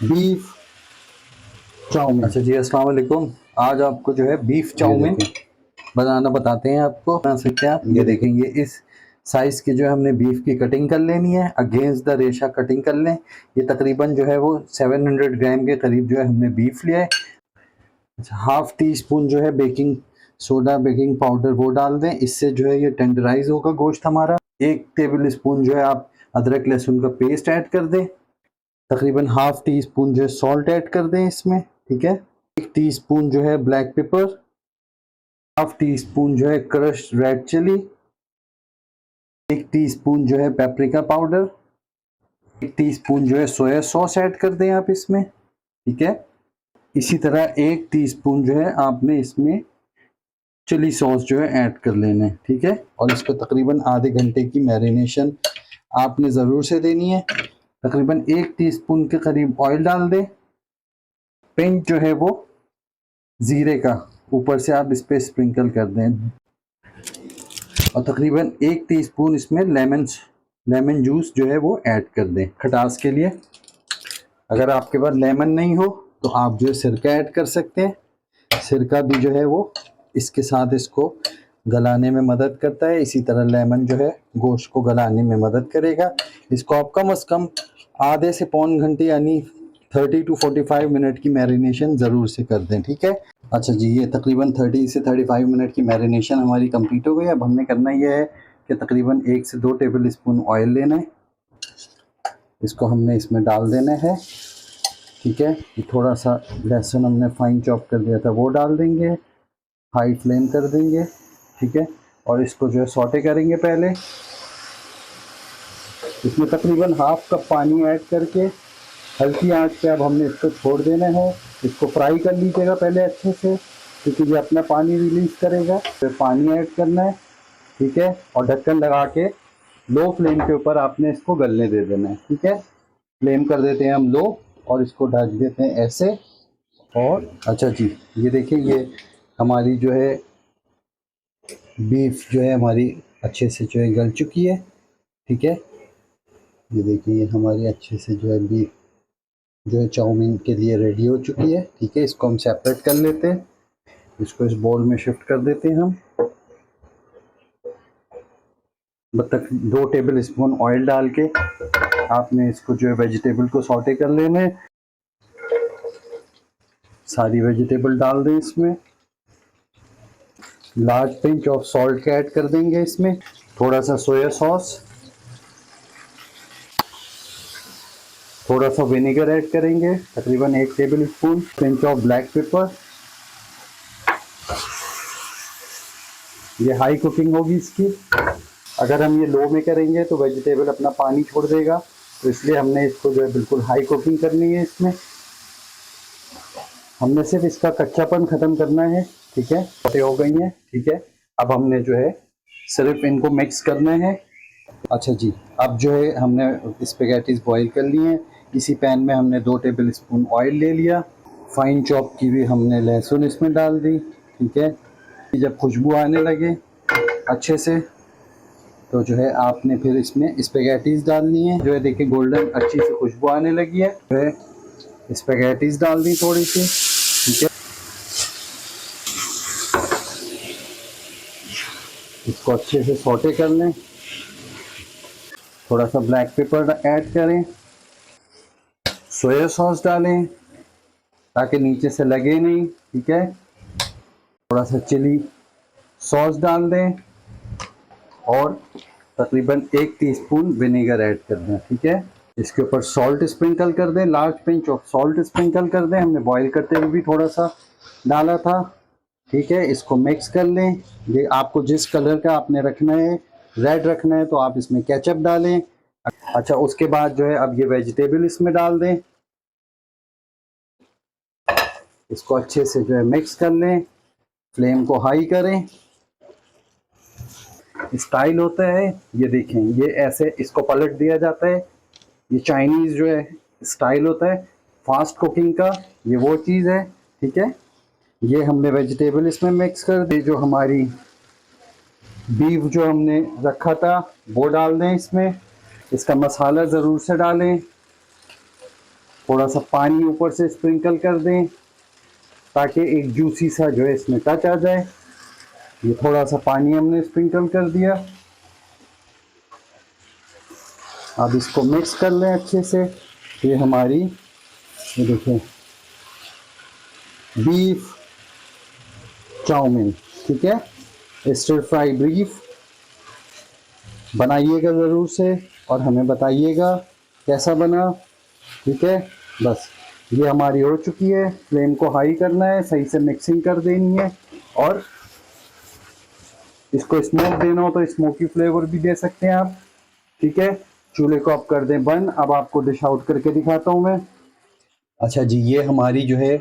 Beef chowmein. अच्छा जी, अस्सलाम वालेकुम। आज आपको जो है बीफ ये चाउमीन देखें, बनाना बताते हैं। आपको बना सकते हैं आप। ये ये देखें। देखें, ये इस साइज़ की जो है हमने बीफ की कटिंग कर लेनी है। अगेंस्ट द रेशा कटिंग कर लें। ये तकरीबन जो है वो 700 ग्राम के करीब जो है हमने बीफ लिया है। अच्छा, हाफ टी स्पून जो है बेकिंग सोडा, बेकिंग पाउडर वो डाल दें। इससे जो है ये टेंडराइज होगा गोश्त हमारा। 1 टेबल स्पून जो है आप अदरक लहसुन का पेस्ट ऐड कर दें। तकरीबन हाफ टी स्पून जो है सॉल्ट ऐड कर दें इसमें, ठीक है। 1 टीस्पून जो है black pepper, half tea spoon जो है क्रश्ड रेड चिली, 1 टीस्पून जो है पेपरिका पाउडर, 1 टीस्पून जो है सोया सॉस ऐड कर दें आप इसमें, ठीक है। इसी तरह 1 टीस्पून जो है आपने इसमें चिली सॉस जो है ऐड कर लेना है, ठीक है। और इसको तकरीबन आधे घंटे की मैरिनेशन आपने ज़रूर से देनी है। तकरीबन 1 टीस्पून के करीब ऑयल डाल दें। पिंच जो है वो ज़ीरे का ऊपर से आप इस पर स्प्रिंकल कर दें। और तकरीबन 1 टीस्पून इसमें लेमन जूस जो है वो ऐड कर दें खटास के लिए। अगर आपके पास लेमन नहीं हो तो आप जो है सिरका ऐड कर सकते हैं। सिरका भी जो है वो इसके साथ इसको गलाने में मदद करता है। इसी तरह लेमन जो है गोश्त को गलाने में मदद करेगा। इसको आप कम से कम आधे से पौन घंटे यानी 30 टू 45 मिनट की मैरिनेशन ज़रूर से कर दें, ठीक है। अच्छा जी, ये तकरीबन 30 से 35 मिनट की मैरिनेशन हमारी कंप्लीट हो गई। अब हमने करना ये है कि तकरीबन 1 से 2 टेबल स्पून ऑयल लेना है। इसको हमने इसमें डाल देना है, ठीक है। थोड़ा सा लहसुन हमने फाइन चॉप कर दिया था वो डाल देंगे। हाई फ्लेम कर देंगे, ठीक है। और इसको जो है सौटे करेंगे पहले। इसमें तकरीबन हाफ कप पानी ऐड करके हल्की आंच पे अब हमने इसको छोड़ देना है। इसको फ्राई कर लीजिएगा पहले अच्छे से, क्योंकि ये अपना पानी रिलीज करेगा। फिर पानी ऐड करना है, ठीक है। और ढक्कन लगा के लो फ्लेम के ऊपर आपने इसको गलने दे देना है, ठीक है। फ्लेम कर देते हैं हम लो और इसको ढक देते हैं ऐसे। और अच्छा जी, ये देखिए, ये हमारी जो है बीफ जो है हमारी अच्छे से जो है गल चुकी है, ठीक है। ये देखिए, ये हमारी अच्छे से जो है बीफ जो है चाउमीन के लिए रेडी हो चुकी है, ठीक है। इसको हम सेपरेट कर लेते हैं। इसको इस बोल में शिफ्ट कर देते हैं हम। तक 2 टेबल स्पून ऑयल डाल के आपने इसको जो है वेजिटेबल को सौटे कर लेना है। सारी वेजिटेबल डाल दें इसमें। लार्ज पिंच ऑफ सॉल्ट का ऐड कर देंगे इसमें। थोड़ा सा सोया सॉस, थोड़ा सा विनेगर ऐड करेंगे तकरीबन 1 table spoon. Pinch of black pepper. ये हाई कुकिंग होगी इसकी। अगर हम ये लो में करेंगे तो वेजिटेबल अपना पानी छोड़ देगा, तो इसलिए हमने इसको जो है बिल्कुल हाई कुकिंग करनी है। इसमें हमने सिर्फ इसका कच्चापन ख़त्म करना है, ठीक है। छोटे हो गई हैं, ठीक है। अब हमने जो है सिर्फ इनको मिक्स करना है। अच्छा जी, अब जो है हमने स्पेगेटीज बॉईल कर ली हैं। इसी पैन में हमने 2 टेबल स्पून ऑयल ले लिया। फाइन चॉप की हुई हमने लहसुन इसमें डाल दी, ठीक है। जब खुशबू आने लगे अच्छे से तो जो है आपने फिर इसमें स्पेगेटीज डालनी है। जो है देखिए गोल्डन अच्छी सी खुशबू आने लगी है। जो है स्पेगेटीज डाल दी थोड़ी सी, ठीक है। इसको अच्छे से सौटे कर लें। थोड़ा सा ब्लैक पेपर ऐड करें। सोया सॉस डालें ताकि नीचे से लगे नहीं, ठीक है। थोड़ा सा चिली सॉस डाल दें और तकरीबन 1 टीस्पून विनेगर ऐड कर दें, ठीक है। इसके ऊपर सॉल्ट स्प्रिंकल कर दें। Large pinch of salt sprinkle कर दें। हमने बॉईल करते हुए भी थोड़ा सा डाला था, ठीक है। इसको मिक्स कर लें। ये आपको जिस कलर का आपने रखना है, रेड रखना है तो आप इसमें केचप डालें। अच्छा, उसके बाद जो है अब ये वेजिटेबल इसमें डाल दें। इसको अच्छे से जो है मिक्स कर लें। फ्लेम को हाई करें। स्टाइल होता है, ये देखें, ये ऐसे इसको पलट दिया जाता है। ये चाइनीज़ जो है स्टाइल होता है फास्ट कुकिंग का, ये वो चीज़ है, ठीक है। ये हमने वेजिटेबल इसमें मिक्स कर दी। जो हमारी बीफ जो हमने रखा था वो डाल दें इसमें। इसका मसाला ज़रूर से डालें। थोड़ा सा पानी ऊपर से स्प्रिंकल कर दें ताकि एक जूसी सा जो है इसमें टच आ जाए। ये थोड़ा सा पानी हमने स्प्रिंकल कर दिया। अब इसको मिक्स कर लें अच्छे से। ये हमारी, ये देखें, बीफ चाउमीन, ठीक है, स्टर फ्राई बीफ बनाइएगा ज़रूर से और हमें बताइएगा कैसा बना, ठीक है। बस ये हमारी हो चुकी है। फ्लेम को हाई करना है, सही से मिक्सिंग कर देनी है और इसको स्मोक देना हो तो स्मोकी फ्लेवर भी दे सकते हैं आप, ठीक है। चूल्हे को आप कर दें बंद। अब आपको डिश आउट करके दिखाता हूँ मैं। अच्छा जी, ये हमारी जो है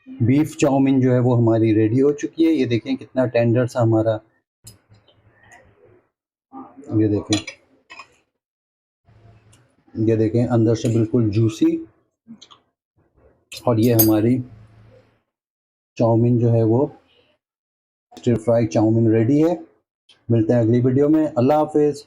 बीफ चाउमीन जो है वो हमारी रेडी हो चुकी है। ये देखें कितना टेंडर सा हमारा, ये देखें, ये देखें अंदर से बिल्कुल जूसी। और ये हमारी चाउमीन जो है वो स्टर फ्राई चाउमीन रेडी है। मिलते हैं अगली वीडियो में। अल्लाह हाफिज़।